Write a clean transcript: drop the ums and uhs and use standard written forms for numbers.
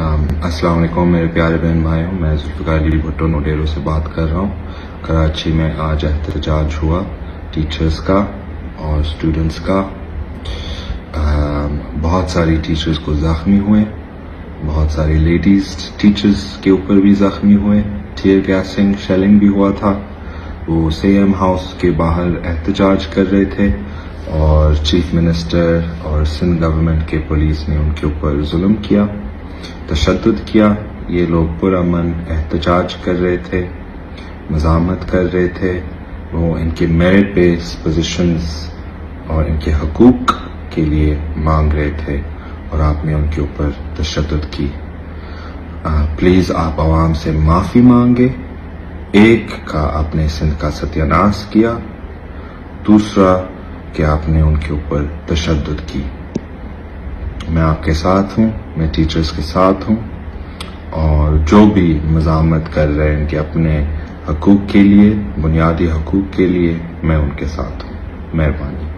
السلام علیکم میرے پیارے بہن بھائیوں، میں ذوالفقار علی بھٹو نوڈیرو سے بات کر رہا ہوں۔ کراچی میں آج احتجاج ہوا ٹیچرز کا اور اسٹوڈنٹس کا۔ بہت ساری ٹیچرز کو زخمی ہوئے، بہت ساری لیڈیز ٹیچرز کے اوپر بھی زخمی ہوئے، ٹیئر گیسنگ شیلنگ بھی ہوا تھا۔ وہ سیم ہاؤس کے باہر احتجاج کر رہے تھے اور چیف منسٹر اور سندھ گورنمنٹ کے پولیس نے ان کے اوپر ظلم کیا، تشدد کیا۔ یہ لوگ پرامن احتجاج کر رہے تھے، مزاحمت کر رہے تھے، وہ ان کے میرٹ بیس پوزیشنز اور ان کے حقوق کے لیے مانگ رہے تھے اور آپ نے ان کے اوپر تشدد کی۔ پلیز آپ عوام سے معافی مانگے۔ ایک کا آپ نے سندھ کا ستیہ ناش کیا، دوسرا کہ آپ نے ان کے اوپر تشدد کی۔ میں آپ کے ساتھ ہوں، میں ٹیچرز کے ساتھ ہوں، اور جو بھی مزاحمت کر رہے ہیں ان کے اپنے حقوق کے لیے، بنیادی حقوق کے لیے، میں ان کے ساتھ ہوں۔ مہربانی۔